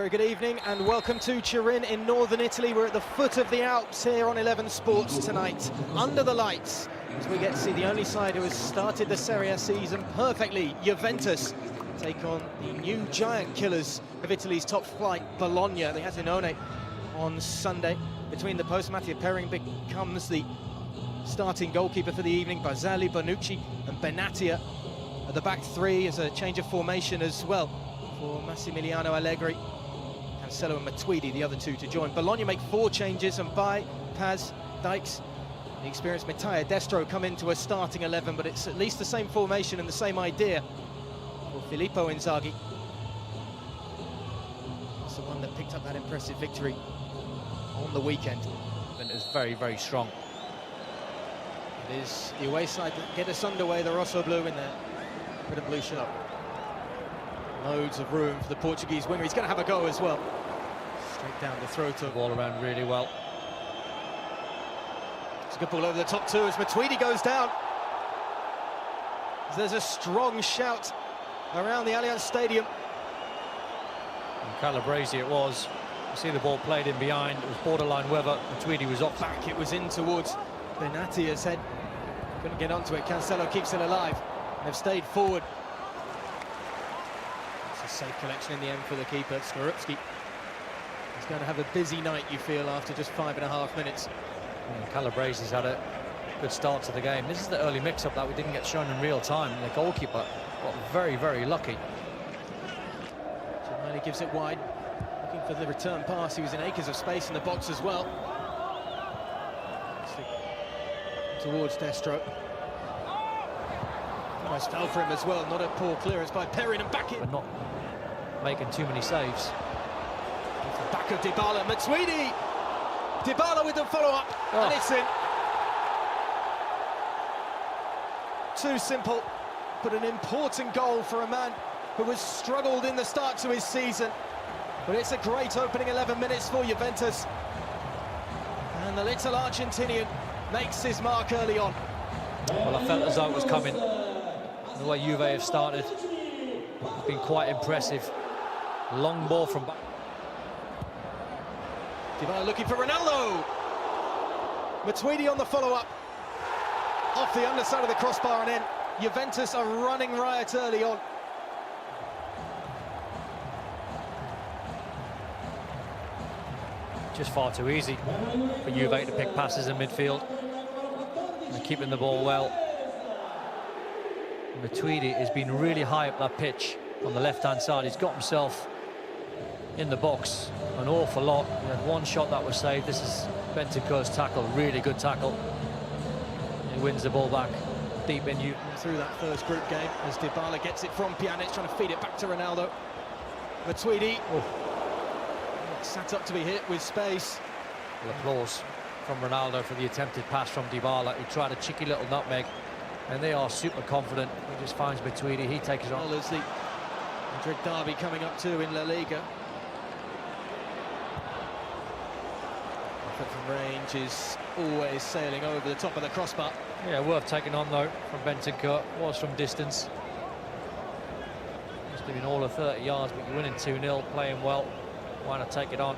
Very good evening and welcome to Turin in northern Italy. We're at the foot of the Alps here on 11 Sports tonight, under the lights, as we get to see the only side who has started the Serie A season perfectly, Juventus, take on the new giant killers of Italy's top flight, Bologna. They had Zinone on Sunday. Between the posts, Mattia Perin becomes the starting goalkeeper for the evening. Baselli, Bonucci and Benatia at the back three as a change of formation as well for Massimiliano Allegri. Cancelo and Matuidi, the other two to join. Bologna make 4 changes, and by Paz, Dykes, the experienced Mattia Destro come into a starting 11, but it's at least the same formation and the same idea for Filippo Inzaghi. It's the one that picked up that impressive victory on the weekend. And it was very, very strong. It is the away side that get us underway, the Rosso Blue in their red and blue shirt. Loads of room for the Portuguese winger. He's going to have a go as well. Straight down the throat of... Ball around really well. It's a good ball over the top too as Matuidi goes down. There's a strong shout around the Allianz Stadium. And Calabrese it was. You see the ball played in behind. It was borderline whether Matuidi was off. Back, it was in towards Benatia's head. Couldn't get onto it. Cancelo keeps it alive. They've stayed forward. It's a safe collection in the end for the keeper, Skorupski. He's going to have a busy night, you feel, after just 5.5 minutes. Calabrese's had a good start to the game. This is the early mix-up that we didn't get shown in real time. The goalkeeper got very, very lucky. Giovanni gives it wide, looking for the return pass. He was in acres of space in the box as well. Towards Destro. Almost fell for him as well. Not a poor clearance by Perin, and back in. But not making too many saves. Back of Dybala, Matuidi! Dybala with the follow-up, and it's in. Too simple, but an important goal for a man who has struggled in the start to his season. But it's a great opening 11 minutes for Juventus. And the little Argentinian makes his mark early on. Well, I felt as though it was coming. The way Juve have started, it's been quite impressive. Long ball from back. Dybala looking for Ronaldo. Matuidi on the follow-up. Off the underside of the crossbar and in. Juventus are running riot early on. Just far too easy for Juve to pick passes in midfield. And keeping the ball well. Matuidi has been really high up that pitch on the left-hand side. He's got himself in the box an awful lot. He had one shot that was saved. This is Bentancur's tackle, really good tackle. He wins the ball back deep in you. Through that first group game as Dybala gets it from Pjanic, trying to feed it back to Ronaldo. Matuidi sat up to be hit with space. Well, applause from Ronaldo for the attempted pass from Dybala. He tried a cheeky little nutmeg, and they are super confident. He just finds Matuidi, he takes it on. Well, there's the Madrid derby coming up too in La Liga. Effort from range is always sailing over the top of the crossbar. Yeah, worth taking on though from Bentancur. Was from distance. Must have been all of 30 yards, but you're winning 2-0, playing well. Why not take it on?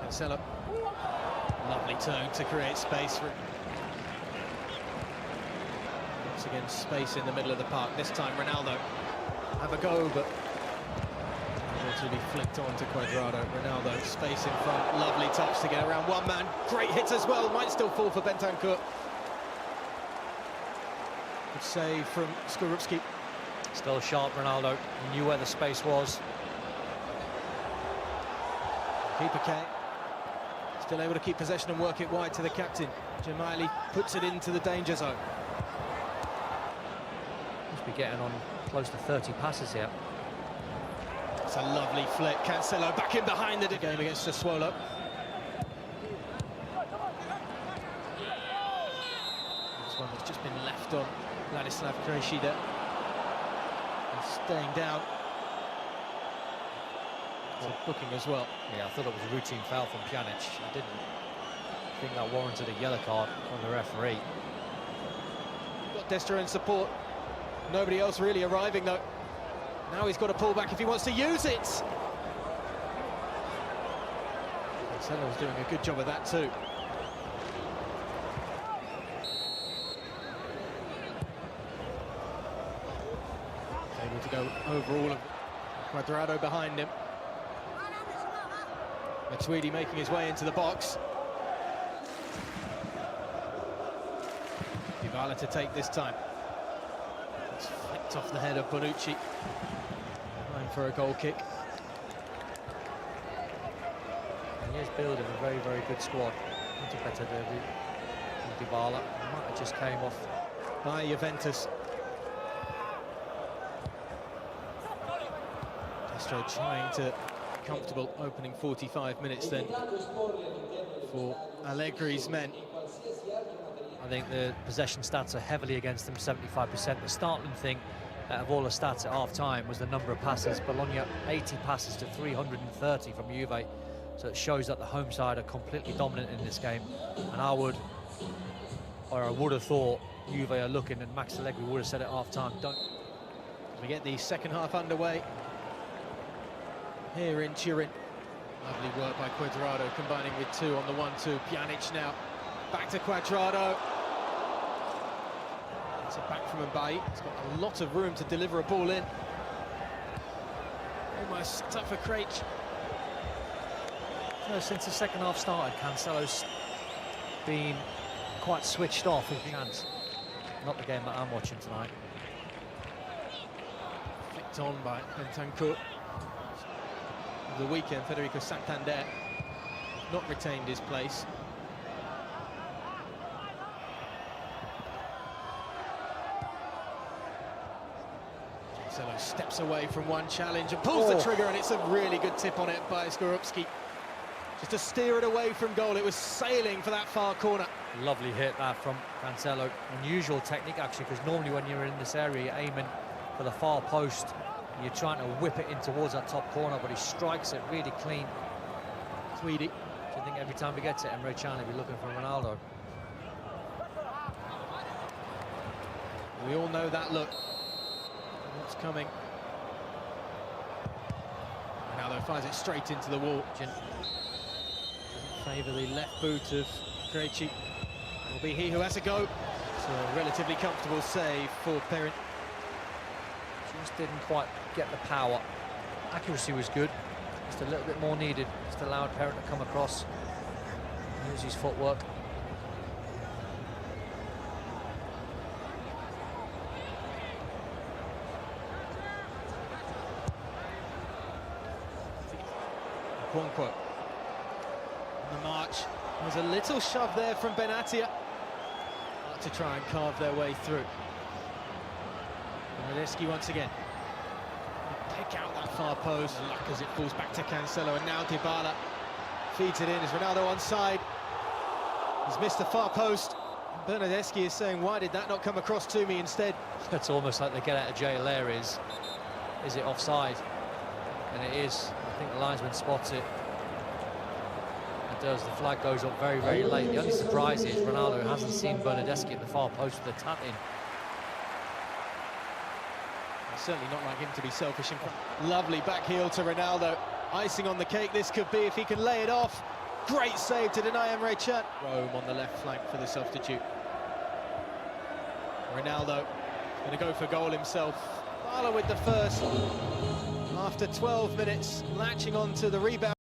Cancelo. Lovely turn to create space for... Once again, space in the middle of the park. This time, Ronaldo have a go, but to be flicked on to Cuadrado. Ronaldo, space in front. Lovely touch to get around one man. Great hit as well. Might still fall for Bentancur. Good save from Skorupski. Still sharp, Ronaldo. He knew where the space was. Keeper K. Still able to keep possession and work it wide to the captain. Gemayli puts it into the danger zone. Must be getting on close to 30 passes here. It's a lovely flick. Cancelo back in behind the game against Sassuolo. This one that's just been left on Ladislav Krejcida. Staying down. It's a booking as well. Yeah, I thought it was a routine foul from Pjanic. I didn't think that warranted a yellow card from the referee. Got Destro in support. Nobody else really arriving though. Now he's got to pull back if he wants to use it. Cancelo's doing a good job of that too. Able to go over all of Cuadrado behind him. Matuidi making his way into the box. Dybala to take this time. It's flicked off the head of Bonucci. Going for a goal kick. He is building a very, very good squad. Into better than Dybala. Might have just came off by Juventus. Destro trying to be comfortable opening 45 minutes then for Allegri's men. I think the possession stats are heavily against them, 75%. The startling thing out of all the stats at half-time was the number of passes. Bologna 80 passes to 330 from Juve. So it shows that the home side are completely dominant in this game. And I would have thought Juve are looking, and Max Allegri would have said at half-time, don't. We get the second half underway here in Turin. Lovely work by Cuadrado, combining with two on the 1-2. Pjanic now back to Cuadrado. It's a back from Mbaye. He's got a lot of room to deliver a ball in. Almost tough for Craich. No, since the second half started, Cancelo's been quite switched off if he has. Not the game that I'm watching tonight. Flicked on by Bentancur. The weekend, Federico Santander not retained his place. Cancelo steps away from one challenge and pulls the trigger, and it's a really good tip on it by Skorupski. Just to steer it away from goal. It was sailing for that far corner. Lovely hit that from Cancelo. Unusual technique actually, because normally when you're in this area you're aiming for the far post. You're trying to whip it in towards that top corner, but he strikes it really clean. Tweedy. I think every time he gets it, Emre Can will be looking for Ronaldo. We all know that look. What's coming? Ronaldo fires it straight into the wall. Doesn't favour the left boot of Krejci. Will be he who has a go. So a relatively comfortable save for Perrin. Just didn't quite get the power. Accuracy was good, just a little bit more needed. Just allowed Perrin to come across, use his footwork. Quonkwo on the march. There's a little shove there from Benatia to try and carve their way through. Bernardeschi once again. Pick out that far post. Luck as it falls back to Cancelo, and now Dybala feeds it in. Is Ronaldo onside? He's missed the far post. Bernardeschi is saying, why did that not come across to me instead? It's almost like the get out of jail there is it offside? And it is. I think the linesman spots it. It does. The flag goes up very, very late. The only surprise is Ronaldo hasn't seen Bernardeschi at the far post with the tap in. Certainly not like him to be selfish in front. Lovely back heel to Ronaldo. Icing on the cake this could be if he can lay it off. Great save to deny Emre Can. Rome on the left flank for the substitute. Ronaldo going to go for goal himself. Dybala with the first. After 12 minutes, latching on to the rebound.